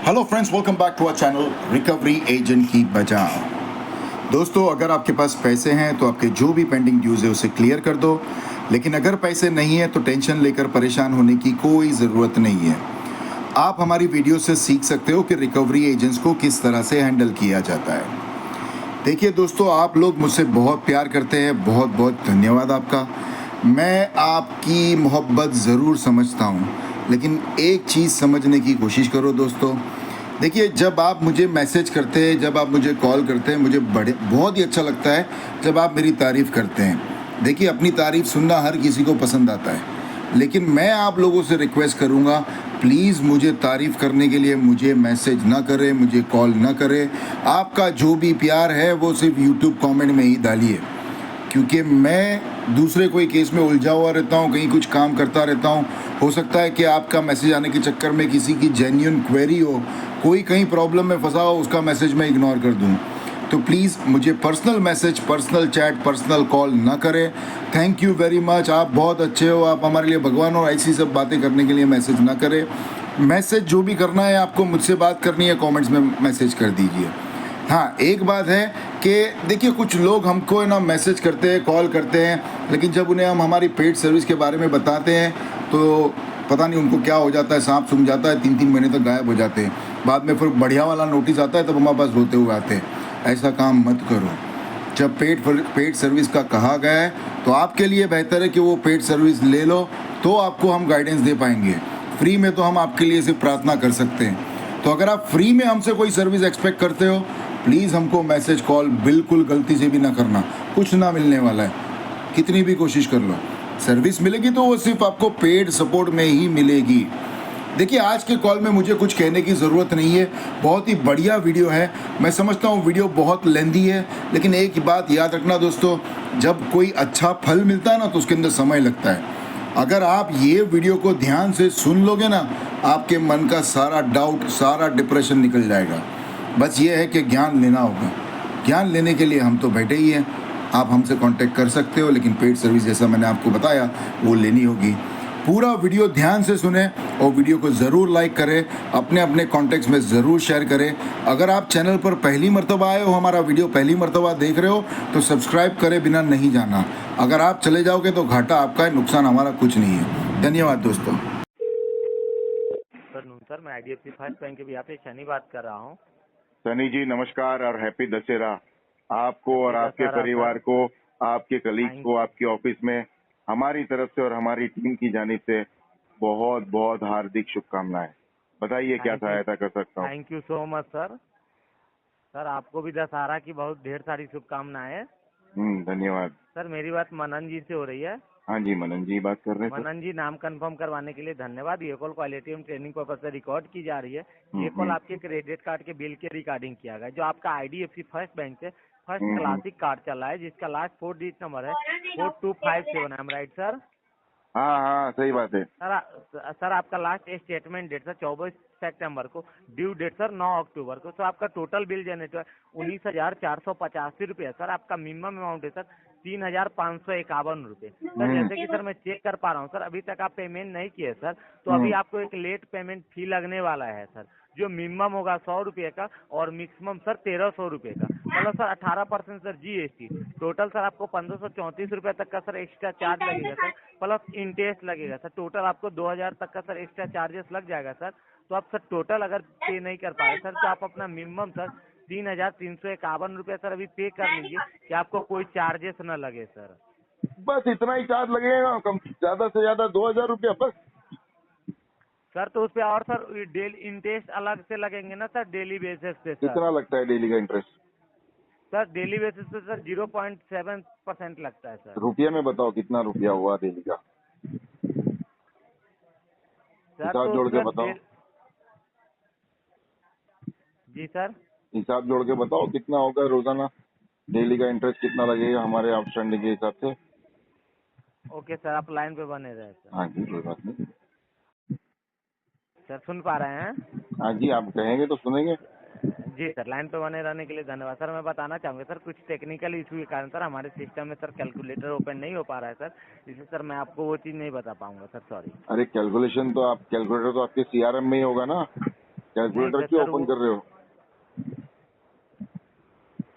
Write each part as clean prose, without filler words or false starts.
Hello friends, welcome back to our channel recovery agent की बचाव। दोस्तों, अगर आपके पास पैसे हैं तो आपके जो भी पेंडिंग ड्यूज है उसे क्लियर कर दो। लेकिन अगर पैसे नहीं है तो टेंशन लेकर परेशान होने की कोई ज़रूरत नहीं है। आप हमारी वीडियो से सीख सकते हो कि रिकवरी एजेंट्स को किस तरह से हैंडल किया जाता है। देखिए दोस्तों, आप लोग मुझसे बहुत प्यार करते हैं, बहुत बहुत धन्यवाद आपका। मैं आपकी मोहब्बत ज़रूर समझता हूँ, लेकिन एक चीज़ समझने की कोशिश करो दोस्तों। देखिए, जब आप मुझे मैसेज करते हैं, जब आप मुझे कॉल करते हैं, मुझे बहुत ही अच्छा लगता है जब आप मेरी तारीफ़ करते हैं। देखिए, अपनी तारीफ़ सुनना हर किसी को पसंद आता है, लेकिन मैं आप लोगों से रिक्वेस्ट करूँगा, प्लीज़ मुझे तारीफ़ करने के लिए मुझे मैसेज ना करें, मुझे कॉल ना करें। आपका जो भी प्यार है वो सिर्फ यूट्यूब कमेंट में ही डालिए, क्योंकि मैं दूसरे कोई केस में उलझा हुआ रहता हूँ, कहीं कुछ काम करता रहता हूँ। हो सकता है कि आपका मैसेज आने के चक्कर में किसी की जेन्युइन क्वेरी हो, कोई कहीं प्रॉब्लम में फंसा हो, उसका मैसेज मैं इग्नोर कर दूँ। तो प्लीज़ मुझे personal message, personal chat, personal call ना करें। थैंक यू वेरी मच, आप बहुत अच्छे हो, आप हमारे लिए भगवान हो। ऐसी सब बातें करने के लिए मैसेज ना करें। मैसेज जो भी करना है, आपको मुझसे बात करनी है, कमेंट्स में मैसेज कर दीजिए। हाँ, एक बात है कि देखिए, कुछ लोग हमको है ना मैसेज करते हैं, कॉल करते हैं, लेकिन जब उन्हें हम हमारी पेड सर्विस के बारे में बताते हैं तो पता नहीं उनको क्या हो जाता है, सांप सूंघ जाता है, 3-3 महीने तक गायब हो जाते हैं। बाद में फिर बढ़िया वाला नोटिस आता है, तब हमारे पास रोते हुए आते हैं। ऐसा काम मत करो। जब पेड सर्विस का कहा गया है तो आपके लिए बेहतर है कि वो पेड सर्विस ले लो, तो आपको हम गाइडेंस दे पाएंगे। फ्री में तो हम आपके लिए सिर्फ प्रार्थना कर सकते हैं। तो अगर आप फ्री में हमसे कोई सर्विस एक्सपेक्ट करते हो, प्लीज़ हमको मैसेज कॉल बिल्कुल गलती से भी ना करना। कुछ ना मिलने वाला है, कितनी भी कोशिश कर लो। सर्विस मिलेगी तो वो सिर्फ आपको पेड सपोर्ट में ही मिलेगी। देखिए, आज के कॉल में मुझे कुछ कहने की ज़रूरत नहीं है। बहुत ही बढ़िया वीडियो है। मैं समझता हूँ वीडियो बहुत लेंदी है, लेकिन एक बात याद रखना दोस्तों, जब कोई अच्छा फल मिलता है ना तो उसके अंदर समय लगता है। अगर आप ये वीडियो को ध्यान से सुन लोगे ना, आपके मन का सारा डाउट, सारा डिप्रेशन निकल जाएगा। बस ये है कि ज्ञान लेना होगा। ज्ञान लेने के लिए हम तो बैठे ही हैं। आप हमसे कांटेक्ट कर सकते हो, लेकिन पेड सर्विस जैसा मैंने आपको बताया वो लेनी होगी। पूरा वीडियो ध्यान से सुने और वीडियो को ज़रूर लाइक करें, अपने अपने कॉन्टेक्ट्स में ज़रूर शेयर करें। अगर आप चैनल पर पहली मर्तबा आए हो, हमारा वीडियो पहली मर्तबा देख रहे हो, तो सब्सक्राइब करे बिना नहीं जाना। अगर आप चले जाओगे तो घाटा आपका है, नुकसान हमारा कुछ नहीं है। धन्यवाद दोस्तों। सर मैं IDFC फर्स्ट बैंक के भी यहाँ पे शनि बात कर रहा हूँ। सनी जी नमस्कार और हैप्पी दशहरा आपको और हैप्पी आपके दशहरा परिवार सर। को, आपके कलीग्स थैंक को, आपके ऑफिस में हमारी तरफ से और हमारी टीम की जानिब से बहुत बहुत हार्दिक शुभकामनाएं। बताइए क्या थैंक यू सहायता कर सकता हूँ। Thank you so much sir. Sir आपको भी दशहरा की बहुत ढेर सारी शुभकामनाएं। धन्यवाद। सर मेरी बात मनन जी से हो रही है। हाँ जी, मनन जी बात कर रहे हैं सर। मनन जी, नाम कंफर्म करवाने के लिए धन्यवाद। ये कॉल क्वालिटी एवं ट्रेनिंग पर्पज से रिकॉर्ड की जा रही है। ये कॉल हम्म, आपके क्रेडिट कार्ड के बिल के रिगार्डिंग किया गया है, जो आपका IDFC फर्स्ट बैंक से फर्स्ट हम्म, क्लासिक कार्ड चला है, जिसका लास्ट 4 डिजिट नंबर है 4257 है। Right sir? हाँ हाँ सही बात है। सर आपका लास्ट स्टेटमेंट डेट सर 24 सितंबर को, ड्यू डेट सर 9 अक्टूबर को। सर आपका टोटल बिल जनरेट हुआ 19,485 रुपये। सर आपका मिनिमम अमाउंट है सर 3,551 रुपये। सर जैसे कि सर मैं चेक कर पा रहा हूँ सर, अभी तक आप पेमेंट नहीं किए सर, तो अभी आपको एक लेट पेमेंट फी लगने वाला है सर, जो मिनिमम होगा 100 रुपये का और मैक्सिमम सर 1300 रुपये का। मतलब sir 18% sir GST। Total sir आपको 1534 रुपये तक का सर एक्स्ट्रा चार्ज लगेगा सर, प्लस इंटरेस्ट लगेगा सर। टोटल आपको 2000 तक का सर एक्स्ट्रा चार्जेस लग जाएगा सर। तो आप सर टोटल अगर पे नहीं कर पा रहे सर, तो आप अपना मिनिमम सर 3,351 रुपये सर अभी पे कर लीजिए, कि आपको कोई चार्जेस न लगे सर। बस इतना ही चार्ज लगेगा, कम ज्यादा से ज्यादा 2000 रुपया बस। सर तो उस पर और सर डेली इंटरेस्ट अलग से लगेंगे ना सर, डेली बेसिस पे सर। कितना लगता है डेली का इंटरेस्ट? सर डेली बेसिस पे सर 0.7% लगता है सर। रुपये में बताओ कितना रुपया हुआ डेली का, सर हिसाब तो जोड़ के सर बताओ। जी सर। हिसाब जोड़ के बताओ कितना होगा रोजाना डेली का इंटरेस्ट, कितना लगेगा हमारे आउटस्टैंडिंग के हिसाब से। ओके सर, आप लाइन पे बने रहे सर। हाँ जी, कोई बात नहीं। सर सुन पा रहे हैं? हाँ जी, आप कहेंगे तो सुनेंगे। जी सर, लाइन पे बने रहने के लिए धन्यवाद। सर मैं बताना चाहूँगा सर, कुछ टेक्निकल इशू के कारण सर हमारे सिस्टम में सर कैलकुलेटर ओपन नहीं हो पा रहा है सर, इसलिए सर मैं आपको वो चीज़ नहीं बता पाऊंगा सर, सॉरी। अरे कैलकुलेशन तो आप, कैलकुलेटर तो आपके CRM में ही होगा ना। कैलकुलेटर नहीं क्यों सर, ओपन वो कर रहे हो?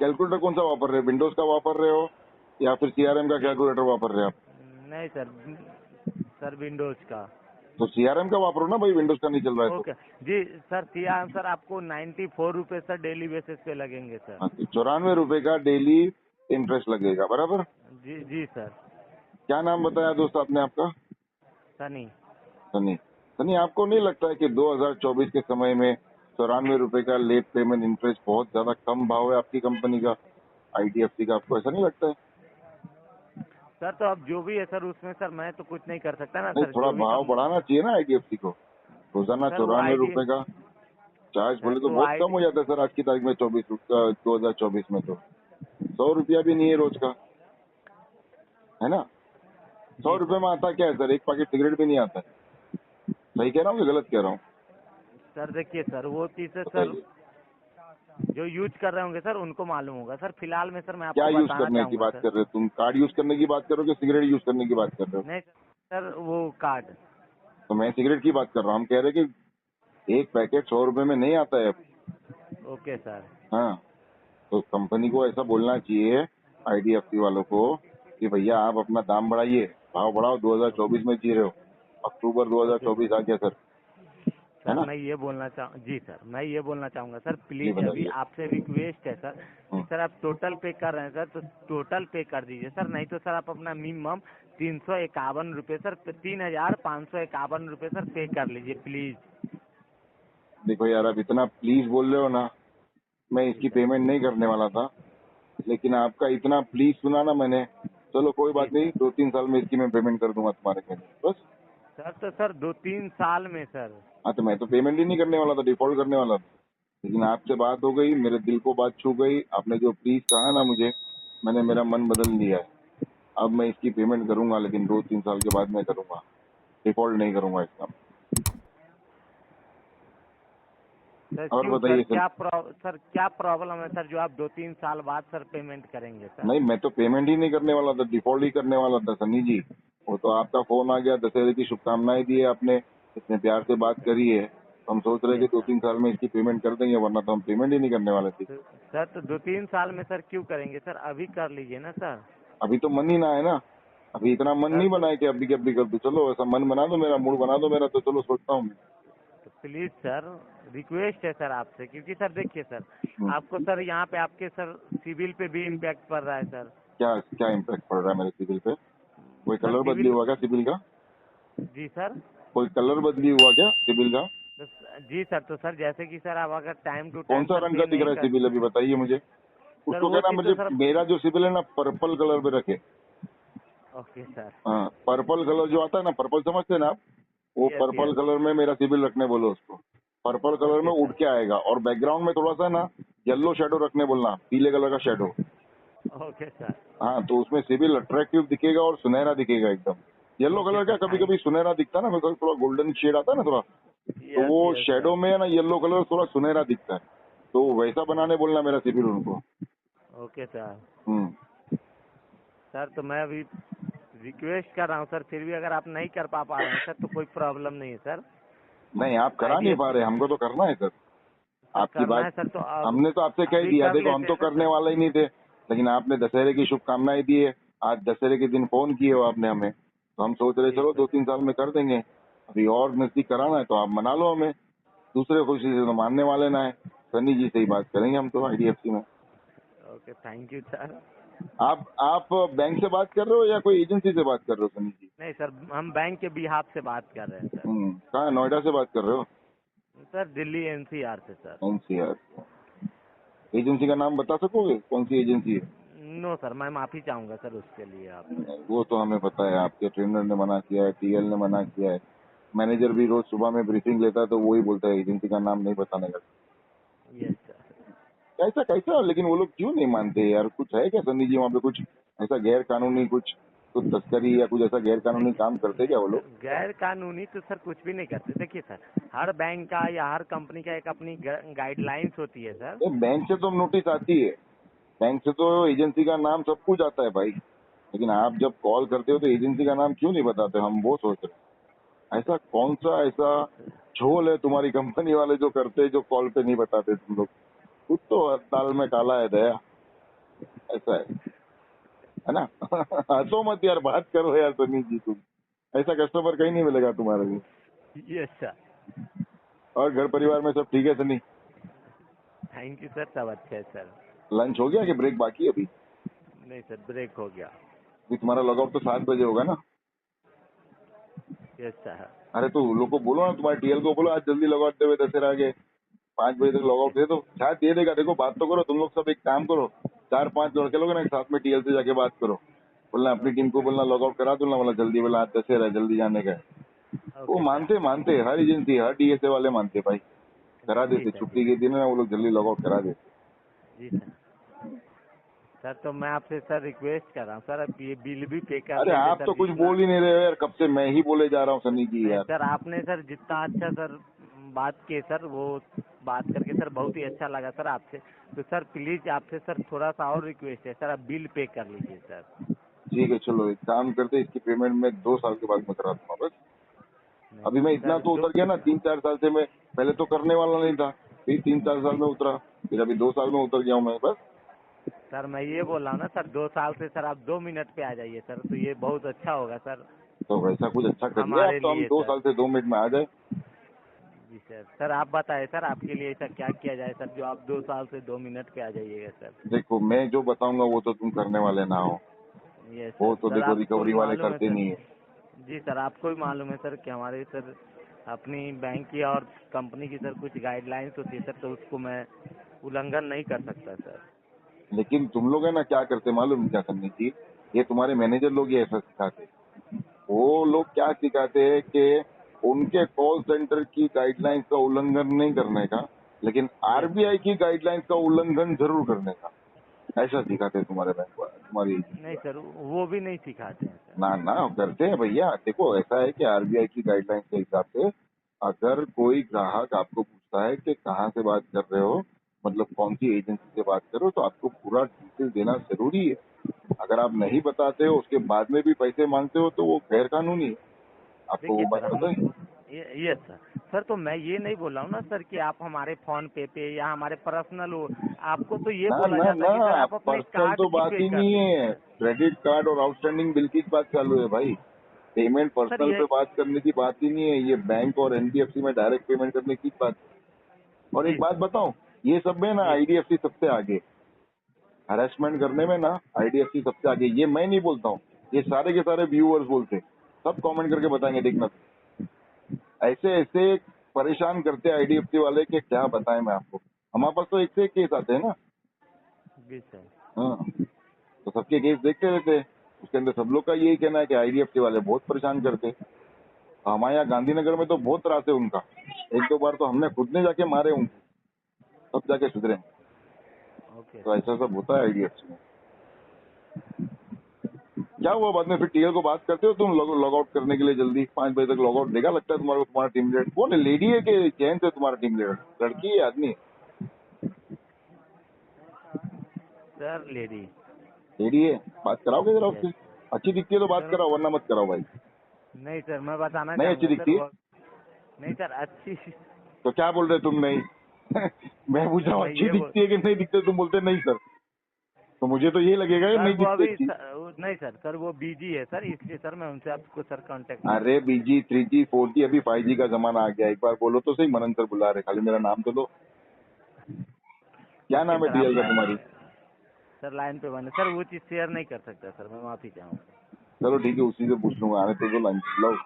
कैलकुलेटर कौन सा वापर रहे हो? विंडोज का वापर रहे हो या फिर सीआरएम का कैलकुलेटर वापर रहे हो आप? नहीं सर, सर विंडोज का। तो सीआरएम का वापरो ना भाई, विंडोज का नहीं चल रहा है तो। ओके जी सर, सर आपको 94 रुपये सर डेली बेसिस पे लगेंगे सर। हाँ, तो 94 रुपए का डेली इंटरेस्ट लगेगा, बराबर। जी जी सर। क्या नाम बताया दोस्त आपने आपका? सनी। सनी। सनी, आपको नहीं लगता है कि 2024 के समय में 94 रुपए का लेट पेमेंट इंटरेस्ट बहुत ज्यादा कम भाव है आपकी कंपनी का, आईडीएफसी का? आपको ऐसा नहीं लगता है? सर तो अब जो भी है सर, उसमें सर मैं तो कुछ नहीं कर सकता ना नहीं, सर, थोड़ा जो भी भाव कम। बढ़ाना चाहिए ना आईडीएफसी को। रोजाना सर वो 94 रुपए का चार्ज सर बोले तो तो बहुत कम हो जाता है सर आज की तारीख में। 2024 में तो 100 रुपया भी नहीं है रोज का, है ना? सौ जी रुपए सर। में आता क्या है सर? एक पैकेट सिगरेट भी नहीं आता है। सही कह रहा हूँ या गलत कह रहा हूँ? सर देखिए सर, वो चीज़ है सर, बताइए। जो यूज कर रहे होंगे सर उनको मालूम होगा सर। फिलहाल में सर मैं क्या आपको यूज बताना करने की चाहूंगा बात सर। कर रहे हो तुम? कार्ड यूज करने की बात कर रहे हो कि सिगरेट यूज करने की बात कर रहे हो? नहीं सर, वो कार्ड। तो मैं सिगरेट की बात कर रहा हूँ। हम कह रहे हैं कि एक पैकेट 100 रुपए में नहीं आता है अब। Okay sir. हाँ, तो कंपनी को ऐसा बोलना चाहिए, आईडीएफसी वालों को, कि भैया आप अपना दाम बढ़ाइए, भाव बढ़ाओ। 2024 में जी रहे हो, अक्टूबर ओके 2024 सर। आ गया सर, है सर ना? मैं ये बोलना जी सर, मैं ये बोलना चाहूंगा सर, जी प्लीज अभी बताइए। आपसे रिक्वेस्ट है सर कि हम्म। सर आप टोटल पे कर रहे हैं सर, तो टोटल पे कर दीजिए सर। नहीं तो सर आप अपना मिनिमम 351 रुपये सर, 3551 रुपये सर पे कर लीजिए प्लीज। देखो यार, आप इतना प्लीज बोल रहे हो ना, मैं जी इसकी सर। पेमेंट नहीं करने वाला था, लेकिन आपका इतना प्लीज सुना ना मैंने। चलो कोई जी बात नहीं, सर। 2-3 साल में इसकी मैं पेमेंट कर दूंगा तुम्हारे कहने, बस। सर तो सर 2-3 साल में सर। हाँ, तो मैं तो पेमेंट ही नहीं करने वाला था, डिफॉल्ट करने वाला था। लेकिन आपसे बात हो गई, मेरे दिल को बात छू गई, आपने जो प्लीज कहा ना मुझे, मैंने मेरा मन बदल लिया है। अब मैं इसकी पेमेंट करूंगा, लेकिन 2-3 साल के बाद मैं करूंगा, डिफॉल्ट नहीं करूंगा इसका। सर और क्यों सर, बताइए सर। सर क्या प्रॉब्लम है सर, जो आप 2-3 साल बाद सर पेमेंट करेंगे सर? नहीं, मैं तो पेमेंट ही नहीं करने वाला था, डिफॉल्ट ही करने वाला था सन्नी जी। वो तो आपका फोन आ गया, दशहरे की शुभकामनाएं दी है आपने, इतने प्यार से बात करी है, तो हम सोच रहे यस कि दो सर। तीन साल में इसकी पेमेंट कर देंगे, वरना तो हम पेमेंट ही नहीं करने वाले थे। सर तो 2-3 साल में सर क्यों करेंगे सर, अभी कर लीजिए ना सर। अभी तो मन ही ना है ना, अभी इतना मन सर नहीं तो बना है कि अभी के अभी कर दूं। चलो ऐसा मन बना दो मेरा, मूड बना दो मेरा, तो चलो सोचता हूँ मैं। प्लीज सर, रिक्वेस्ट है सर आपसे, क्योंकि सर देखिए सर, हम्म। आपको सर यहाँ पे आपके सर सिविल पे भी इम्पैक्ट पड़ रहा है सर। क्या क्या इम्पैक्ट पड़ रहा है मेरे सिबिल पे? कोई सर कलर बदली सिविल। हुआ क्या सिबिल का? जी सर। कोई कलर बदली हुआ क्या सिबिल का? जी सर, तो सर जैसे कि सर आप अगर टाइम टू कौन टाइम सा सर रंग का पे दिख नहीं रहा है कर। सिबिल, अभी बताइए मुझे। सर उसको वो कहना चीज़ तो मुझे, सर। मेरा जो सिबिल है ना, पर्पल कलर पे रखे। Okay sir. हाँ, पर्पल कलर जो आता है ना, पर्पल समझते हैं ना आप? वो यस पर्पल यस। कलर में मेरा सिबिल रखने बोलो उसको। पर्पल कलर में ओके उठ सर। के आएगा, और बैकग्राउंड में थोड़ा सा ना येलो शेडो रखने बोलना, पीले कलर का शेडो। Okay sir. हाँ, तो उसमें सिबिल अट्रैक्टिव दिखेगा और सुनहरा दिखेगा एकदम। येलो ओके कलर क्या सर, कभी कभी सुनहरा दिखता है ना, मतलब थोड़ा गोल्डन शेड आता है ना थोड़ा, तो यस वो यस शेडो सर। में है ना, येलो कलर थोड़ा सुनहरा दिखता है, तो वैसा बनाने बोलना मेरा सिबिल उनको। Okay sir. हम्म। सर तो मैं अभी रिक्वेस्ट कर रहा हूँ सर, फिर भी अगर आप नहीं कर पा रहे हैं सर तो कोई प्रॉब्लम नहीं है सर। नहीं, आप करा नहीं पा आईडीएफसी रहे, हमको तो करना है सर। सर आपकी करना बात है सर, तो अब हमने तो आपसे कह अभी दिया, कर देखो हम लेते तो हैं ना करने सर। वाले ही नहीं थे, लेकिन आपने दशहरे की शुभकामनाएं दी है, आज दशहरे के दिन फोन किए हो आपने हमें, तो हम सोच रहे जी चलो सर। 2-3 साल में कर देंगे। अभी और नजदीक कराना है तो आप मना लो हमें, दूसरे खुशी से तो मानने वाले ना है। सन्नी जी से ही बात करेंगे हम तो आईडीएफसी में। Okay, thank you sir. आप बैंक से बात कर रहे हो या कोई एजेंसी से बात कर रहे हो सन्नी जी? नहीं सर, हम बैंक के बिहाफ से बात कर रहे हैं सर। कहाँ है? नोएडा से बात कर रहे हो? सर दिल्ली एनसीआर से सर। एनसीआर। एजेंसी का नाम बता सकोगे कौन सी एजेंसी है? नो सर, मैं माफी चाहूंगा सर उसके लिए आपसे। वो तो हमें पता है, आपके ट्रेनर ने मना किया है, टीएल ने मना किया है, मैनेजर भी रोज सुबह में ब्रीफिंग लेता है तो वो ही बोलता है एजेंसी का नाम नहीं बताने का। Yes sir. कैसा कैसा, लेकिन वो लोग क्यों नहीं मानते यार? कुछ है क्या सन्नी जी वहाँ पे, कुछ ऐसा गैर कानूनी, कुछ कुछ तस्करी या कुछ ऐसा गैर कानूनी देखिए, काम करते क्या नहीं वो सर, लोग? गैर कानूनी तो सर कुछ भी नहीं करते। देखिए सर, हर बैंक का या हर कंपनी का एक अपनी गाइडलाइंस होती है सर। बैंक से तो नोटिस आती है, बैंक से तो एजेंसी का नाम सब कुछ आता है भाई, लेकिन आप जब कॉल करते हो तो एजेंसी का नाम क्यों नहीं बताते, हम वो सोच रहे हैं। ऐसा कौन सा ऐसा झोल है तुम्हारी कंपनी वाले जो करते, जो कॉल पे नहीं बताते तुम लोग? कुछ तो दाल में काला है दया, ऐसा है ना? हंसो मत यार, बात करो यार सनी जी तुम। ऐसा कस्टमर कहीं नहीं मिलेगा तुम्हारे लिए। Yes sir. और घर परिवार में सब ठीक है सनी? थैंक यू सर, सब अच्छे है सर। लंच हो गया कि ब्रेक बाकी है अभी? नहीं सर, ब्रेक हो गया। अभी तुम्हारा लॉगआउट तो 7 बजे होगा ना? Yes sir. अरे तो उन लोग को बोलो ना, तुम्हारे टीएल को बोलो आज जल्दी लॉगआउट दे, दशहरा के 5 बजे तक लॉगआउट दे दो, शायद दे देगा। देखो बात तो करो तुम लोग सब, एक काम करो, 4-5 लड़के लोग ना एक साथ में टीएल से जाके बात करो, बोलना अपनी टीम को, बोलना लॉगआउट करा दो ना, बोला जल्दी, बोला आज दशहरा है, जल्दी जाने का है। वो ओके सर। मानते हर एजेंसी, हर डीएसए वाले मानते भाई, करा जी देते सर। छुट्टी के दिन ना, वो लोग जल्दी लॉगआउट करा देते। जी सर। सर तो मैं आपसे सर रिक्वेस्ट कर रहा हूँ सर, अब ये बिल भी पे कर अरे लीजिए आप सर तो कुछ जितना। बोल ही नहीं रहे हो यार, कब से मैं ही बोले जा रहा हूँ सनी जी नहीं यार। सर, आपने सर जितना अच्छा सर बात किए सर, वो बात करके सर बहुत ही अच्छा लगा सर आपसे। तो सर प्लीज आपसे सर थोड़ा सा और रिक्वेस्ट है सर, आप बिल पे कर लीजिए सर। ठीक है चलो, एक काम करते, इसकी पेमेंट मैं 2 साल के बाद में करा दूंगा बस। नहीं अभी मैं इतना सर, तो उतर गया ना, 3-4 साल से मैं पहले तो करने वाला नहीं था, फिर 3-4 साल में उतरा, फिर अभी 2 साल में उतर गया हूँ मैं बस। सर मैं ये बोल रहा हूँ ना सर, 2 साल से सर आप 2 मिनट पे आ जाइए सर, तो ये बहुत अच्छा होगा सर तो वैसा कुछ अच्छा करिए आप, हमारे तो हम लिए 2 सर। साल से 2 मिनट में आ जाए। जी सर। सर आप बताएं सर, आपके लिए ऐसा क्या किया जाए सर, जो आप 2 साल से 2 मिनट पे आ जाइएगा सर। देखो मैं जो बताऊंगा वो तो तुम करने वाले ना हो, ये वो सर। तो सर देखो आपको भी रिकवरी वाले मालूम है करते सर। नहीं है। जी सर, आपको भी मालूम है सर कि हमारे सर अपनी बैंक की और कंपनी की सर कुछ गाइडलाइंस होती है सर, तो उसको मैं उल्लंघन नहीं कर सकता सर। लेकिन तुम लोग है ना क्या करते मालूम क्या करनी चाहिए, ये तुम्हारे मैनेजर लोग ये ऐसा सिखाते, वो लोग क्या सिखाते हैं कि उनके कॉल सेंटर की गाइडलाइंस का उल्लंघन नहीं करने का, लेकिन यस सर। आरबीआई की गाइडलाइंस का उल्लंघन जरूर करने का, ऐसा सिखाते हैं तुम्हारे बैंक वाले, तुम्हारी नहीं एजेंसी सर, वो भी नहीं सिखाते हैं सर। वाले। ना ना करते हैं भैया, देखो ऐसा है कि आरबीआई की गाइडलाइंस के हिसाब से अगर कोई ग्राहक आपको पूछता है कि कहाँ से बात कर रहे हो, मतलब कौन सी एजेंसी से बात कर रहे हो, तो आपको पूरा डिटेल देना जरूरी है। अगर आप नहीं बताते हो, उसके बाद में भी पैसे मांगते हो, तो वो गैर कानूनी है। आपको वो देखिए सर, बात हम पता है? Yes sir. सर तो मैं ये नहीं बोल रहा हूँ ना सर कि आप हमारे फोन पे या हमारे पर्सनल हो, आपको तो ये ना बोला ना जाता है ना, कि सर आप अपने पर्सनल कार्ड तो की बात पे ही कर नहीं लीजिए है, सर। क्रेडिट कार्ड और आउटस्टैंडिंग बिल की बात चालू है भाई। पेमेंट सर पर्सनल ये पे बात करने की बात ही नहीं है, ये बैंक और एनबीएफसी में डायरेक्ट पेमेंट करने की बात है। और जी एक बात सर। बताऊं, ये सब में ना जी सर। आईडीएफसी सबसे आगे, हरेसमेंट करने में ना आईडीएफसी सबसे आगे। ये मैं नहीं बोलता हूँ, ये सारे के सारे व्यूअर्स बोलते हैं, सब कमेंट करके बताएंगे, देखना ऐसे ऐसे परेशान करते हैं आईडीएफसी वाले कि क्या बताएं मैं आपको। हमारे पास तो एक से एक केस आते हैं ना। जी सर। हाँ, तो सबके केस देखते रहते हैं, उसके अंदर सब लोग का यही कहना है कि आईडीएफसी वाले बहुत परेशान करते हैं। हमारे यहाँ गांधीनगर में तो बहुत त्रास है उनका, 1-2 बार तो हमने खुद ने जाके मारे उनको, तब जाके सुधरे। ओके तो सर। ऐसा सब होता है आईडीएफसी में। क्या हुआ बाद में फिर टीएल को बात करते हो तुम लॉग आउट करने के लिए, जल्दी 5 बजे तक लॉग आउट देगा लगता है तुम्हारे को? तुम्हारा टीम लीडर कौन है, लेडी है कि जेंट्स है तुम्हारा टीम लीडर, लड़की है आदमी? Sir lady. लेडी है, बात कराओगे जरा यस उससे, अच्छी दिखती है तो बात सर। कराओ, वरना मत कराओ भाई। नहीं सर, मैं बताना नहीं अच्छी चाहूंगा सर दिखती है वो। नहीं सर, अच्छी। तो क्या बोल रहे तुम नहीं? मैं पूछ सर रहा हूँ मैं अच्छी ये बोल दिखती है कि नहीं दिखते, तुम बोलते नहीं सर, तो मुझे तो ये लगेगा कि सर नहीं वो दिखती अभी अच्छी। नहीं सर, सर वो बिजी है सर, इसलिए सर मैं उनसे आपको सर कांटेक्ट नहीं कर अरे पाया। बीजी 3G 4G अभी 5G का जमाना आ गया, एक बार बोलो तो सही, मनन सर बुला रहे, खाली मेरा नाम तो लो। क्या ओके नाम है सर, आप टीएल का लाइन तुम्हारी? सर लाइन पे बने सर, वो चीज़ शेयर नहीं कर सकता सर, मैं माफी चाहूँगा। चलो ठीक है, उसी से पूछ लूंगा, आने तो जो लंच लो।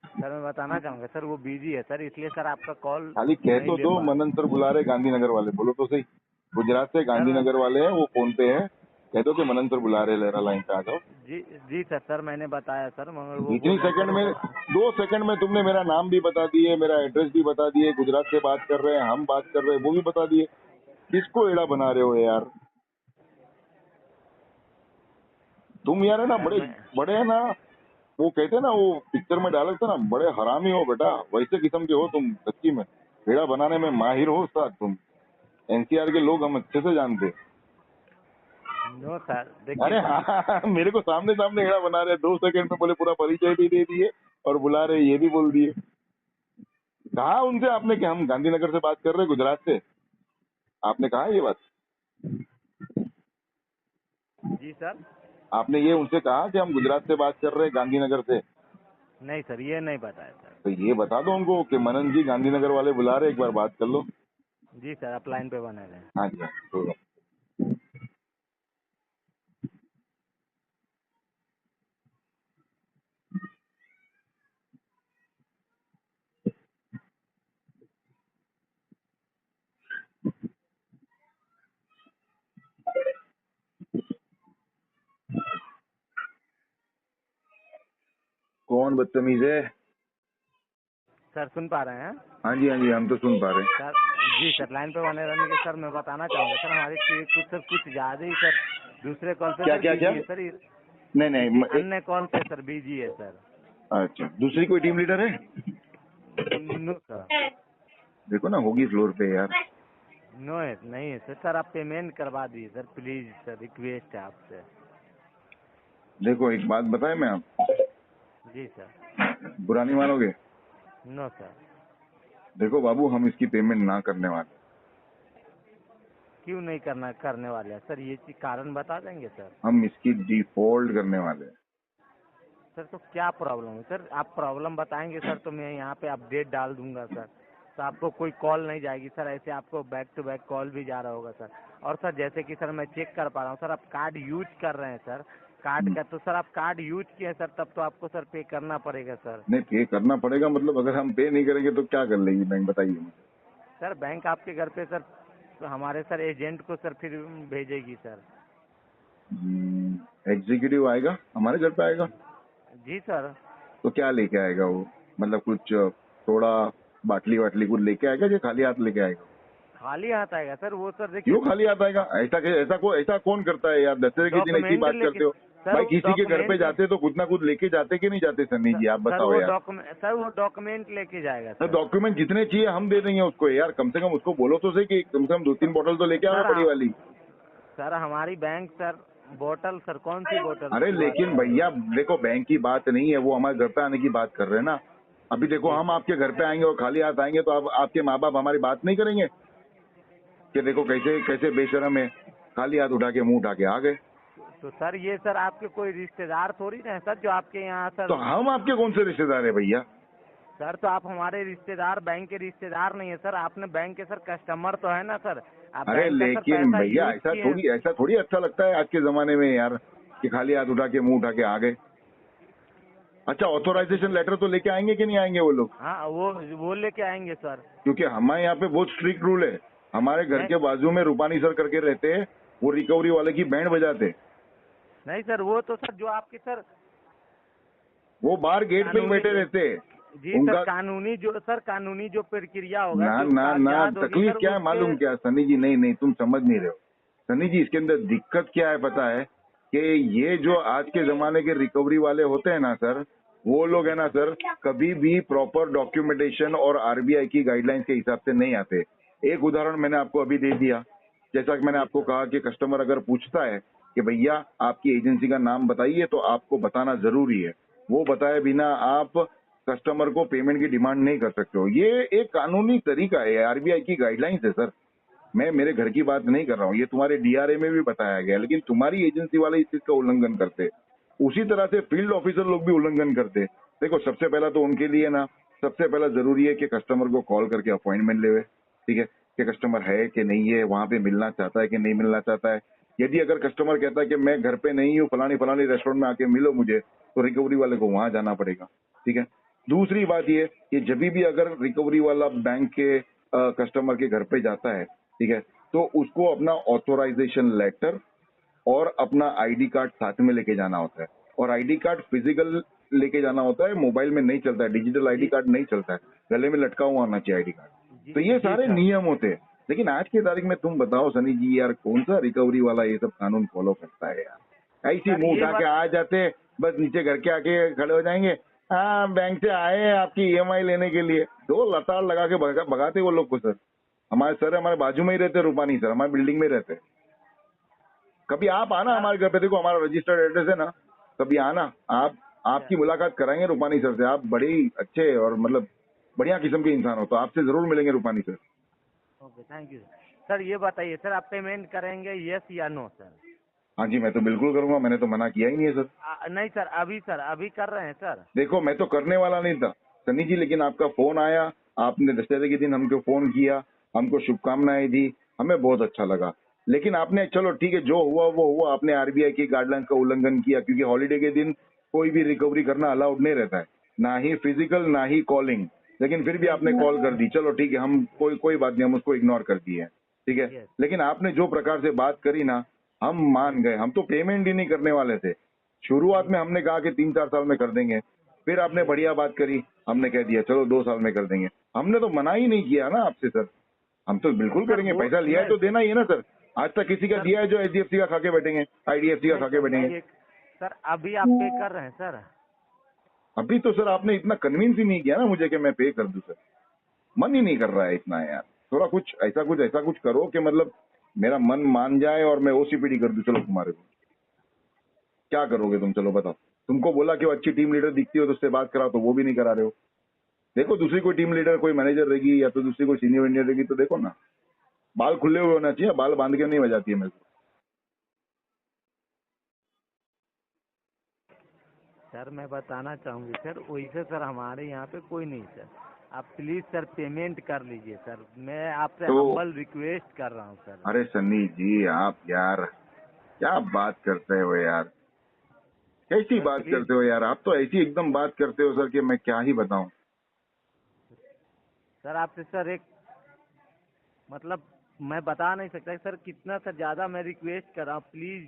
सर मैं बताना चाहूँगा सर, वो बिजी है सर, इसलिए सर आपका कॉल खाली कह नहीं तो ले दो, पा रहा। मनन सर बुला रहे गांधीनगर वाले, बोलो तो सही। गुजरात से सर मैं गांधीनगर वाले हैं, वो फोन पे है, कह दो कि मनन सर बुला रहे, लहरा लाइन पे आ जाओ। जी जी सर, सर मैंने बताया सर, मगर वो इतनी बोल रहे हैं सेकंड सर में, वो। 2 सेकंड में तुमने मेरा नाम भी बता दिए, मेरा एड्रेस भी बता दिए, गुजरात से बात कर रहे हैं, हम बात कर रहे हैं, वो भी बता दिए। किसको एड़ा बना रहे हो यार तुम? यार है ना, सर बड़े मैं बड़े है ना, वो कहते हैं ना, वो पिक्चर में डाले थे ना, बड़े हरामी हो बेटा, वैसे किस्म के हो तुम सच्ची में। एड़ा बनाने में माहिर हो साथ तुम। एनसीआर के लोग हम अच्छे से जानते हैं। नो सर, अरे देखिए सर, हाँ, मेरे को सामने सामने खड़ा बना रहे, 2 सेकंड में बोले पूरा परिचय भी दे दिए और बुला रहे, ये भी बोल दिए। कहा उनसे आपने कि हम गांधीनगर से बात कर रहे हैं, गुजरात से? आपने कहा ये बात? जी सर, आपने ये उनसे कहा कि हम गुजरात से बात कर रहे हैं, गांधीनगर से? नहीं सर, ये नहीं बताया सर। तो ये बता दो उनको कि मनन जी गांधीनगर वाले बुला रहे, एक बार बात कर लो। जी सर, आप लाइन पे बने रहे। हाँ जी, हाँ, ठीक है। कौन बदतमीज है? सर सुन पा रहे हैं? हाँ जी, हाँ जी, हम तो सुन पा रहे हैं। सर जी सर, लाइन पे बने रहने के सर मैं बताना चाहूंगा सर, हमारी कुछ ज्यादा ही सर दूसरे कॉल पे क्या सर क्या बिजी क्या? है सर। नहीं नहीं, किसी अन्य कॉल पे सर बिजी है सर। अच्छा, दूसरी कोई टीम लीडर है? नो सर, देखो ना, होगी फ्लोर पे यार। नो है, नहीं है सर। सर आप पेमेंट करवा दीजिए सर, प्लीज सर, रिक्वेस्ट है आपसे। देखो एक बात बताए मैं, आप जी सर। बुरा नहीं मानोगे? No sir. देखो बाबू, हम इसकी पेमेंट ना करने वाले। क्यों नहीं करने वाले हैं सर? ये चीज कारण बता देंगे सर? हम इसकी डिफॉल्ट करने वाले हैं। सर तो क्या प्रॉब्लम है सर? आप प्रॉब्लम बताएंगे सर तो मैं यहाँ पे अपडेट डाल दूंगा सर, तो आपको कोई कॉल नहीं जाएगी सर। ऐसे आपको बैक टू बैक कॉल भी जा रहा होगा सर। और सर जैसे कि सर मैं चेक कर पा रहा हूँ सर, आप कार्ड यूज कर रहे हैं सर, कार्ड का तो सर आप कार्ड यूज किए सर, तब तो आपको सर पे करना पड़ेगा सर। नहीं, पे करना पड़ेगा मतलब अगर हम पे नहीं करेंगे तो क्या कर लेगी बैंक, बताइए मुझे। सर बैंक आपके घर पे सर हमारे सर एजेंट को सर फिर भेजेगी सर। एग्जीक्यूटिव आएगा, हमारे घर पे आएगा? जी सर। तो क्या लेके आएगा वो? मतलब कुछ थोड़ा बाटली वाटली कुछ लेके आएगा कि खाली हाथ लेके आएगा? खाली हाथ आएगा सर वो सर। देखिए क्यों खाली हाथ आएगा? ऐसा कौन करता है यार? दशहरे के दिन ऐसी डॉक्यूमेंट बात लेके करते हो सर, भाई। वो किसी के घर पे डॉक्यूमेंट जाते तो कुछ ना कुछ लेके जाते कि नहीं जाते सन्नी जी? आप बताओ यार। सर वो डॉक्यूमेंट लेके जाएगा तो सर। डॉक्यूमेंट जितने चाहिए हम दे देंगे उसको यार। कम से कम उसको बोलो तो सही कि कम से कम 2-3 बोतल तो लेके आवे सर बड़ी वाली। सर हमारी बैंक सर बोतल सर कौन सी बोतल अरे की बात लेकिन कर रहे भैया देखो, बैंक की बात नहीं है, वो हमारे घर पे आने की बात कर रहे हैं ना। अभी देखो, जी हम सर। आपके घर पे आएंगे और खाली हाथ आएंगे तो आपके माँ बाप हमारी बात नहीं करेंगे कि देखो कैसे कैसे बेशरम है, खाली हाथ उठा के मुंह उठा के आ गए। तो सर ये सर आपके कोई रिश्तेदार थोड़ी ना है सर जो आपके यहाँ तो सर। हम आपके कौन से रिश्तेदार है भैया? सर तो आप हमारे रिश्तेदार, बैंक के रिश्तेदार नहीं है सर, आपने बैंक के सर कस्टमर तो है ना सर। आप अरे बैंक का सर लेकिन पैसा भैया यूज किए हैं। ऐसा थोड़ी अच्छा लगता है आज के जमाने में यार कि खाली हाथ उठा के मुंह उठा के आ गए। अच्छा, ऑथोराइजेशन लेटर तो लेके आएंगे कि नहीं आएंगे वो लोग? हाँ वो लेके आएंगे सर। क्योंकि हमारे यहाँ पे बहुत स्ट्रिक्ट रूल है। हमारे घर नहीं के बाजू में रूपानी सर करके रहते हैं, वो रिकवरी वाले की बैंड बजाते। नहीं सर, वो तो सर जो आपके सर वो बाहर गेट पे ही बैठे रहते हैं। जी सर, उनका कानूनी जो प्रक्रिया होगा, ना जो ना ना, कागजात होगी तकलीफ सर क्या है मालूम क्या सनी जी? नहीं, तुम समझ नहीं रहे हो सनी जी। इसके अंदर दिक्कत क्या है पता है? कि ये जो आज के जमाने के रिकवरी वाले होते हैं ना सर, वो लोग है ना सर, कभी भी प्रॉपर डॉक्यूमेंटेशन और आरबीआई की गाइडलाइंस के हिसाब से नहीं आते। एक उदाहरण मैंने आपको अभी दे दिया। जैसा कि मैंने आपको कहा कि कस्टमर अगर पूछता है कि भैया आपकी एजेंसी का नाम बताइए, तो आपको बताना जरूरी है। वो बताए बिना आप कस्टमर को पेमेंट की डिमांड नहीं कर सकते हो। ये एक कानूनी तरीका है, आरबीआई की गाइडलाइंस है सर। मैं मेरे घर की बात नहीं कर रहा हूँ, ये तुम्हारे डीआरए में भी बताया गया। लेकिन तुम्हारी एजेंसी वाले इस चीज का उल्लंघन करते, उसी तरह से फील्ड ऑफिसर लोग भी उल्लंघन करते। देखो, सबसे पहला तो उनके लिए ना, सबसे पहला जरूरी है कि कस्टमर को कॉल करके अपॉइंटमेंट लेवे। ठीक है, कि कस्टमर है कि नहीं है, वहां पे मिलना चाहता है कि नहीं मिलना चाहता है। यदि अगर कस्टमर कहता है कि मैं घर पे नहीं हूँ, फलानी रेस्टोरेंट में आके मिलो मुझे, तो रिकवरी वाले को वहां जाना पड़ेगा। ठीक है। दूसरी बात ये कि जब भी अगर रिकवरी वाला बैंक के कस्टमर के घर पे जाता है, ठीक है, तो उसको अपना ऑथोराइजेशन लेटर और अपना आईडी कार्ड साथ में लेके जाना होता है। और आईडी कार्ड फिजिकल लेके जाना होता है, मोबाइल में नहीं चलता है, डिजिटल आईडी कार्ड नहीं चलता है, गले में लटका हुआ होना चाहिए आईडी कार्ड। तो ये जी सारे सर। नियम होते हैं। लेकिन आज की तारीख में तुम बताओ सनी जी यार, कौन सा रिकवरी वाला ये सब कानून फॉलो करता है यार? ऐसी सर मुंह ये उठा के बात आ जाते, बस नीचे घर के आके खड़े हो जाएंगे, हाँ बैंक से आए हैं आपकी ईएमआई लेने के लिए। दो लताड़ लगा के भगाते वो लोग को सर। हमारे बाजू में ही रहते रूपानी सर, हमारे बिल्डिंग में रहते। कभी आप आना हमारे घर पे, देखो हमारा रजिस्टर्ड एड्रेस है ना, कभी आना आप, आपकी मुलाकात कराएंगे रूपानी सर से। आप बड़े ही अच्छे और मतलब बढ़िया किस्म के इंसान हो, तो आपसे जरूर मिलेंगे Rupani sir. Okay, thank you sir. ये बताइए सर, आप पेमेंट करेंगे यस या नो सर? हाँ जी, मैं तो बिल्कुल करूंगा, मैंने तो मना किया ही नहीं है सर। नहीं सर, अभी कर रहे हैं सर। देखो मैं तो करने वाला नहीं था सनी जी, लेकिन आपका फोन आया, आपने दशहरे के दिन हमको फोन किया, हमको शुभकामनाएं दी, हमें बहुत अच्छा लगा। लेकिन आपने, चलो ठीक है, जो हुआ वो हुआ, आपने आरबीआई की गाइडलाइंस का उल्लंघन किया, क्योंकि हॉलीडे के दिन कोई भी रिकवरी करना अलाउड नहीं रहता है, ना ही फिजिकल ना ही कॉलिंग। लेकिन फिर भी आपने कॉल कर दी, चलो ठीक है, हम कोई बात नहीं, हम उसको इग्नोर कर दिए, ठीक है। Yes. लेकिन आपने जो प्रकार से बात करी ना, हम मान गए। हम तो पेमेंट ही नहीं करने वाले थे, शुरुआत में हमने कहा कि 3-4 साल में कर देंगे, फिर आपने बढ़िया बात करी, हमने कह दिया चलो 2 साल में कर देंगे। हमने तो मना ही नहीं किया ना आपसे सर, हम तो बिल्कुल सर, करेंगे, वो पैसा लिया है तो देना ही है ना सर। आज तक किसी का सर, दिया है जो एचडीएफसी का खा के बैठेंगे, आईडीएफसी का खा के बैठेंगे? सर अभी आप पे कर रहे हैं सर? अभी तो सर आपने इतना कन्विंस ही नहीं किया ना मुझे कि मैं पे कर दूं सर, मन ही नहीं कर रहा है इतना यार। थोड़ा कुछ ऐसा कुछ करो कि मतलब मेरा मन मान जाए और मैं ओसीपीडी कर दूं। चलो तुम्हारे को क्या करोगे तुम, चलो बताओ। तुमको बोला कि वो अच्छी टीम लीडर दिखती हो तो उससे बात कराओ, तो वो भी नहीं करा रहे हो। देखो दूसरी कोई टीम लीडर, कोई मैनेजर रहेगी या तो दूसरी कोई सीनियर इंजीनियर रहेगी, तो देखो ना, बाल खुले हुए होना चाहिए, बाल बांध के नहीं बजाती है मेरे को। सर मैं बताना चाहूंगी सर, वैसे सर हमारे यहाँ पे कोई नहीं सर। आप प्लीज सर पेमेंट कर लीजिए सर, मैं आपसे तो हम्बल रिक्वेस्ट कर रहा हूँ सर। अरे सन्नी जी, आप यार क्या बात करते हो यार, कैसी सर बात प्लीज करते हो यार, आप तो ऐसी एकदम बात करते हो सर कि मैं क्या ही बताऊं। सर, आपसे सर एक मतलब मैं बता नहीं सकता सर कितना सर ज्यादा मैं रिक्वेस्ट कर रहा हूँ। प्लीज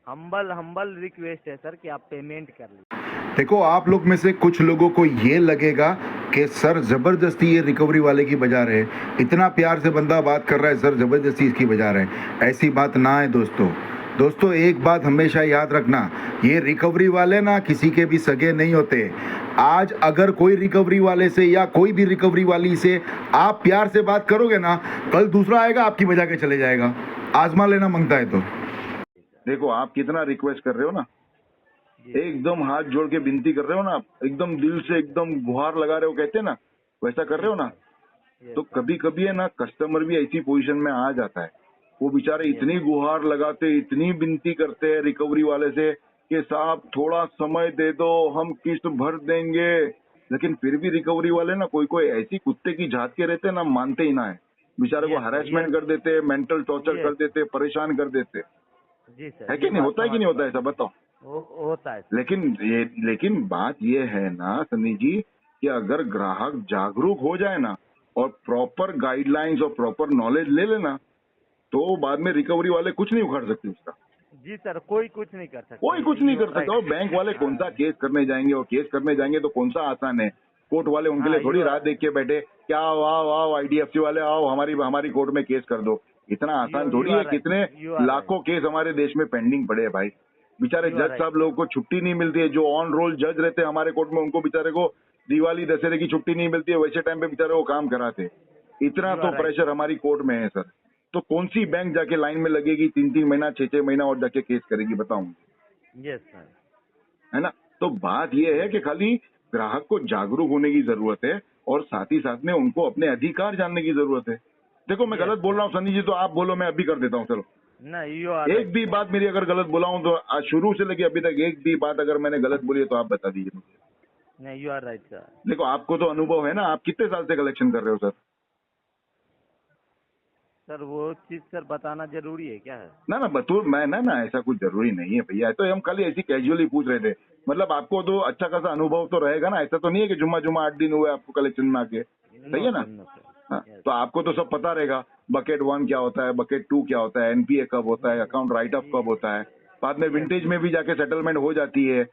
हम्बल रिक्वेस्ट है सर कि आप पेमेंट कर लीजिए। देखो, आप लोग में से कुछ लोगों को ये लगेगा कि सर जबरदस्ती ये रिकवरी वाले की बजा रहे हैं, इतना प्यार से बंदा बात कर रहा है, सर जबरदस्ती इसकी बजा रहे हैं। ऐसी बात ना है दोस्तों, एक बात हमेशा याद रखना, ये रिकवरी वाले ना किसी के भी सगे नहीं होते। आज अगर कोई रिकवरी वाले से या कोई भी रिकवरी वाली से आप प्यार से बात करोगे ना, कल दूसरा आएगा आपकी बजा के चले जाएगा। आजमा लेना मांगता है तो। देखो आप कितना रिक्वेस्ट कर रहे हो ना, एकदम हाथ जोड़ के विनती कर रहे हो ना, आप एकदम दिल से एकदम गुहार लगा रहे हो, कहते हैं ना, वैसा कर रहे हो ना। तो कभी कभी है ना, कस्टमर भी ऐसी पोजीशन में आ जाता है, वो बेचारे इतनी गुहार लगाते, इतनी विनती करते हैं रिकवरी वाले से कि साहब थोड़ा समय दे दो, हम किस्त भर देंगे। लेकिन फिर भी रिकवरी वाले ना कोई ऐसी कुत्ते की जात के रहते हैं ना, मानते ही ना है, बेचारे को हरासमेंट कर देते, मेंटल टॉर्चर कर देते, परेशान कर देते। जी सर, है कि नहीं, होता है कि नहीं होता है, ऐसा बताओ। होता है। लेकिन बात ये है ना सन्नी जी, कि अगर ग्राहक जागरूक हो जाए ना और प्रॉपर गाइडलाइंस और प्रॉपर नॉलेज ले लेना, तो बाद में रिकवरी वाले कुछ नहीं उखाड़ सकते उसका। जी सर, कोई कुछ नहीं कर सकता, कोई कुछ नहीं कर सकता। और बैंक वाले कौन सा केस करने जाएंगे, और केस करने जाएंगे तो कौन सा आसान है। कोर्ट वाले उनके लिए थोड़ी राह देख के बैठे, क्या आओ आईडीएफसी वाले आओ हमारी कोर्ट में केस कर दो। इतना आसान थोड़ी है। कितने लाखों केस हमारे देश में पेंडिंग पड़े हैं भाई। बेचारे जज साहब लोगों को छुट्टी नहीं मिलती है, जो ऑन रोल जज रहते हैं हमारे कोर्ट में, उनको बेचारे को दिवाली दशहरे की छुट्टी नहीं मिलती है, वैसे टाइम पे बेचारे वो काम कराते। इतना तो प्रेशर हमारी कोर्ट में है सर। तो कौन सी बैंक जाके लाइन में लगेगी 3-3 महीना 6-6 महीना और जाके केस करेगी, बताऊं? यस सर, है ना। तो बात यह है कि खाली ग्राहक को जागरूक होने की जरूरत है और साथ ही साथ में उनको अपने अधिकार जानने की जरूरत है। देखो मैं गलत बोल रहा हूँ सनी जी, तो आप बोलो, मैं अभी कर देता हूँ। चलो नहीं, एक भी बात मेरी अगर गलत बोला हूँ तो आज शुरू से लेके अभी तक एक भी बात अगर मैंने गलत बोली है तो आप बता दीजिए मुझे। नहीं, यू आर राइट सर। देखो आपको तो अनुभव है ना, आप कितने साल से कलेक्शन कर रहे हो सर? सर वो चीज सर बताना जरूरी है क्या है? ना बतूर मैं ना ऐसा कुछ जरूरी नहीं है भैया, तो हम खाली ऐसी कैजुअली पूछ रहे थे। मतलब आपको तो अच्छा खासा अनुभव तो रहेगा ना, ऐसा तो नहीं है कि जुम्मा 8 दिन हुए आपको कलेक्शन में आके, सही है ना? हाँ, तो आपको तो सब पता रहेगा, बकेट 1 क्या होता है, बकेट 2 क्या होता है, एनपीए कब होता है, अकाउंट राइट ऑफ कब होता है, बाद में विंटेज में भी जाके सेटलमेंट हो जाती है।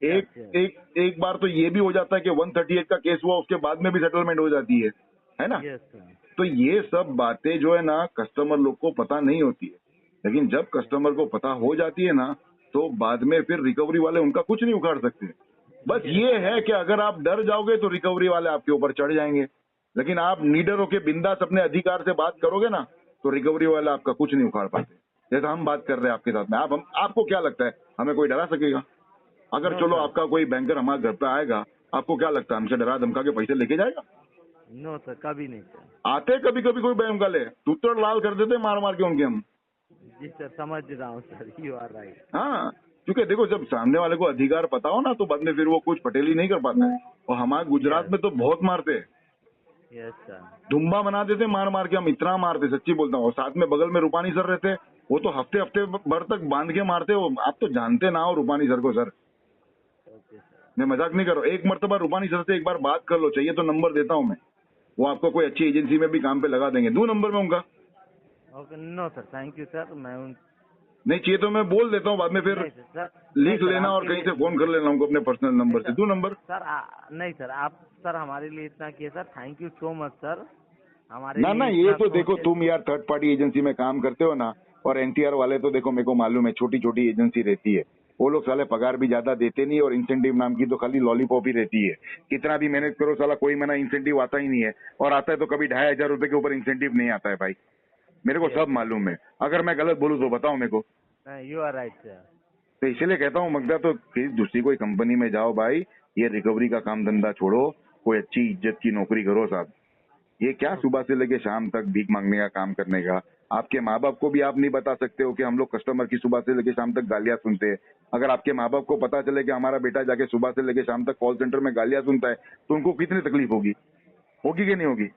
एक बार तो ये भी हो जाता है कि 138 का केस हुआ उसके बाद में भी सेटलमेंट हो जाती है ना। तो ये सब बातें जो है ना कस्टमर लोग को पता नहीं होती है, लेकिन जब कस्टमर को पता हो जाती है ना, तो बाद में फिर रिकवरी वाले उनका कुछ नहीं उखाड़ सकते। बस ये है कि अगर आप डर जाओगे तो रिकवरी वाले आपके ऊपर चढ़ जाएंगे, लेकिन आप निडर होके बिंदास अपने अधिकार से बात करोगे ना, तो रिकवरी वाले आपका कुछ नहीं उखाड़ पाते। जैसा हम बात कर रहे हैं आपके साथ में। आपको क्या लगता है हमें कोई डरा सकेगा? अगर नो चलो सर, आपका कोई बैंकर हमारे घर पे आएगा, आपको क्या लगता है हमसे डरा धमका के पैसे लेके जाएगा? नो सर, कभी नहीं सर। आते कभी कभी कोई बैंक वाले टूटर लाल कर देते मार मार के उनके हम। जी सर, समझ रहा हूँ सर, यू आर राइट। हाँ, क्योंकि देखो जब सामने वाले को अधिकार पता हो ना तो बाद में फिर वो कुछ पटेली नहीं कर पाता है। और हमारे गुजरात में तो बहुत मारते हैं, यस सर। धुम्बा बना देते मार मार के, हम इतना मारते सच्ची बोलता हूँ। और साथ में बगल में रूपानी सर रहते, वो तो हफ्ते हफ्ते भर तक बांध के मारते हो। आप तो जानते ना हो रूपानी सर को सर, ओके सर। मैं मजाक नहीं कर रहा हूँ। एक मर्तबा रूपानी सर से एक बार बात कर लो, चाहिए तो नंबर देता हूँ मैं, वो आपको कोई अच्छी एजेंसी में भी काम पे लगा देंगे। 2 नंबर में उनका। Okay, no sir, thank you sir. मैं नहीं चाहिए तो मैं बोल देता हूँ, बाद में फिर नहीं सर, लिख लेना और कहीं से फोन कर लेना उनको अपने पर्सनल नंबर से। 2 नंबर। सर नहीं सर, आप सर हमारे लिए इतना किए sir, thank you so much sir. हमारे ना लिए ये इतना तो देखो सोचे। तुम यार थर्ड पार्टी एजेंसी में काम करते हो ना, और एनटीआर वाले तो देखो मेरे को मालूम है छोटी छोटी एजेंसी रहती है, वो लोग साले पगार भी ज्यादा देते नहीं और इंसेंटिव नाम की तो खाली लॉलीपॉप ही रहती है। कितना भी मेहनत करो साला कोई मना इंसेंटिव आता ही नहीं है, और आता है तो कभी 2500 रुपए के ऊपर इंसेंटिव नहीं आता है भाई। मेरे को सब मालूम है, अगर मैं गलत बोलूँ तो बताओ मेरे को। You are right sir. तो इसलिए कहता हूँ मगदा तो फिर दूसरी कोई कंपनी में जाओ भाई, ये रिकवरी का काम धंधा छोड़ो, कोई अच्छी इज्जत की नौकरी करो साहब। ये क्या सुबह से लेके शाम तक भीख मांगने का काम करने का? आपके माँ बाप को भी आप नहीं बता सकते हो कि हम लोग कस्टमर की सुबह से लेके शाम तक गालियां सुनते हैं। अगर आपके माँ बाप को पता चले कि हमारा बेटा जाके सुबह से लेके शाम तक कॉल सेंटर में गालियां सुनता है तो उनको कितनी तकलीफ होगी कि नहीं होगी?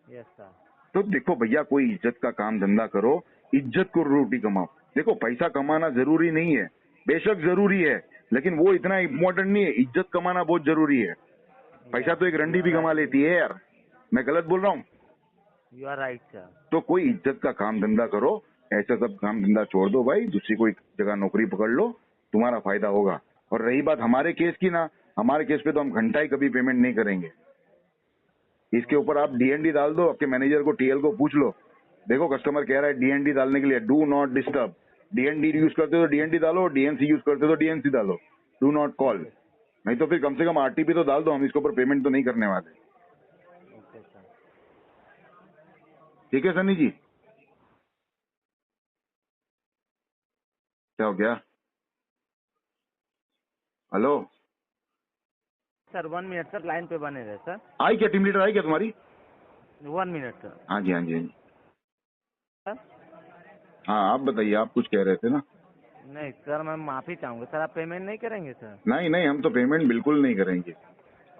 Yes sir. तो देखो भैया, कोई इज्जत का काम धंधा करो, इज्जत को रोटी कमाओ। देखो पैसा कमाना जरूरी नहीं है, बेशक जरूरी है, लेकिन वो इतना इम्पोर्टेंट नहीं है। इज्जत कमाना बहुत जरूरी है। पैसा तो एक रंडी भी कमा लेती है यार, मैं गलत बोल रहा हूँ? You are right sir. तो कोई इज्जत का काम धंधा करो, ऐसा सब काम धंधा छोड़ दो भाई, दूसरी कोई जगह नौकरी पकड़ लो, तुम्हारा फायदा होगा। और रही बात हमारे केस की ना, हमारे केस पे तो हम घंटा ही कभी पेमेंट नहीं करेंगे। इसके ऊपर आप डीएनडी डाल दो, आपके मैनेजर को टीएल को पूछ लो, देखो कस्टमर कह रहा है डीएनडी डालने के लिए, do not disturb. DND use करते हो तो डीएनडी डालो, डीएनसी यूज करते हो तो डीएनसी डालो, डू नॉट कॉल। नहीं तो फिर कम से कम आरटीपी तो डाल दो, हम इसके ऊपर पेमेंट तो नहीं करने वाले। Okay sir. ठीक है सनी जी? क्या हो गया? Hello sir 1 minute sir, line पे बने रहे सर। आई क्या, टीम लीडर आई क्या तुम्हारी? 1 मिनट सर। हाँ जी हाँ जी हाँ जी। सर हाँ आप बताइए, आप कुछ कह रहे थे ना? नहीं सर, मैं माफी चाहूंगा सर, आप पेमेंट नहीं करेंगे सर? नहीं नहीं, हम तो पेमेंट बिल्कुल नहीं करेंगे।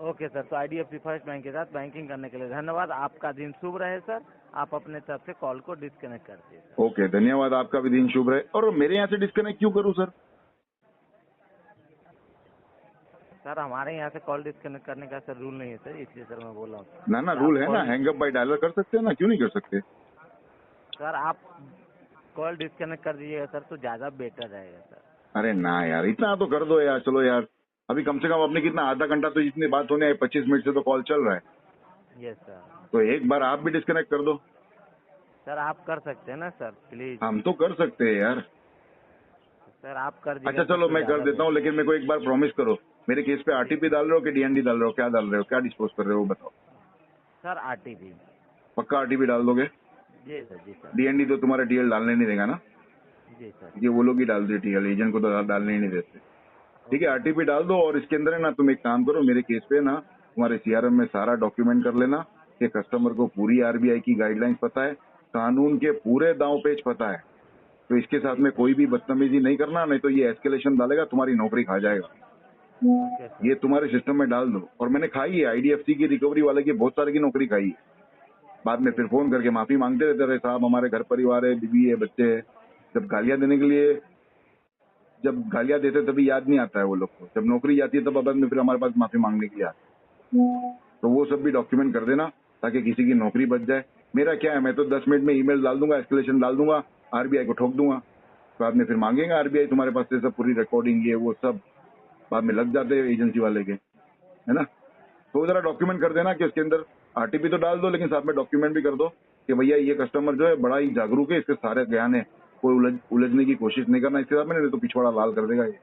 ओके सर, तो आईडीएफसी फर्स्ट बैंक के साथ बैंकिंग करने के लिए धन्यवाद। आपका दिन शुभ रहे सर। आप अपने तरफ से कॉल को डिस्कनेक्ट कर दीजिए। ओके धन्यवाद, आपका भी दिन शुभ रहे। और मेरे यहाँ से डिस्कनेक्ट क्यों करूँ सर? सर हमारे यहाँ से कॉल डिस्कनेक्ट करने का सर रूल नहीं है सर, इसलिए सर मैं बोल रहा हूँ। ना ना, रूल है ना, हैंगअप बाय डायलर कर सकते हैं ना, क्यों नहीं कर सकते? सर आप कॉल डिस्कनेक्ट कर दीजिएगा सर, तो ज्यादा बेटर रहेगा सर। अरे ना यार, इतना तो कर दो यार। चलो यार, अभी कम से कम अपने कितना आधा घंटा तो जितनी बात होने आई, 25 मिनट से तो कॉल चल रहा है, यस सर। तो एक बार आप भी डिस्कनेक्ट कर दो। सर आप कर सकते हैं ना सर, प्लीज। हम तो कर सकते हैं यार। सर आप कर दीजिए। अच्छा चलो मैं कर देता हूँ, लेकिन मेरे को एक बार प्रॉमिस करो, मेरे केस पे आरटीपी डाल रहे हो कि डीएनडी डाल रहे हो, क्या डाल रहे हो, क्या डिस्पोज कर रहे हो बताओ? Sir RTP. पक्का आरटीपी डाल दोगे? जी सर, जी सर। डीएनडी तो तुम्हारा टीएल डालने नहीं देगा ना? जी सर। ये वो लोग ही डालते हैं टीएल, एजेंट को तो डालने ही नहीं देते। ठीक है, आरटीपी डाल दो। और इसके अंदर है ना, तुम एक काम करो, मेरे केस पे ना तुम्हारे सीआरएम में सारा डॉक्यूमेंट कर लेना कि कस्टमर को पूरी आरबीआई की गाइडलाइंस पता है, कानून के पूरे दांव पेच पता है। तो इसके साथ में कोई भी बदतमीजी नहीं करना, नहीं तो ये एस्केलेशन डालेगा, तुम्हारी नौकरी खा जाएगा। Okay sir. ये तुम्हारे सिस्टम में डाल दो। और मैंने खाई है आईडीएफसी की, रिकवरी वाले की, बहुत सारे की नौकरी खाई है। बाद में फिर फोन करके माफी मांगते रहते रहे, साहब हमारे घर परिवार है, बीवी है, बच्चे है। जब गालियां देने के लिए, जब गालियां देते तभी याद नहीं आता है वो लोग को, जब नौकरी जाती है तब बाद में फिर हमारे पास माफी मांगने की याद। तो वो सब भी डॉक्यूमेंट कर देना ताकि किसी की नौकरी बच जाए। मेरा क्या है, मैं तो 10 मिनट में ईमेल डाल दूंगा, एस्केलेशन डाल दूंगा, आरबीआई को ठोक दूंगा। बाद में फिर मांगेगा आरबीआई तुम्हारे पास से सब पूरी रिकॉर्डिंग, ये वो सब बाद में लग जाते हैं एजेंसी वाले के, है ना? तो जरा डॉक्यूमेंट कर देना कि उसके अंदर आरटीपी तो डाल दो, लेकिन साथ में डॉक्यूमेंट भी कर दो कि भैया ये कस्टमर जो है बड़ा ही जागरूक है, इसके सारे ज्ञान है, कोई उलझने की कोशिश नहीं करना इसके साथ में, नहीं तो पिछवाड़ा लाल कर देगा ये।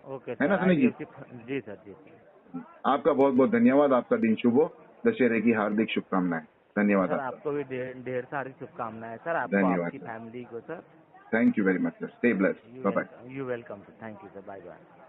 ओके है ना सनी जी? जी सर, जी सर। आपका बहुत बहुत धन्यवाद, आपका दिन शुभ हो, दशहरे की हार्दिक शुभकामनाएं। धन्यवाद सर आपका। आपको भी ढेर सारी शुभकामनाएं सर, आपको, धन्यवाद आपकी सर। फैमिली को sir. Thank you very much, sir. Stay blessed. Bye bye. You welcome, sir. Thank you, sir. Bye bye.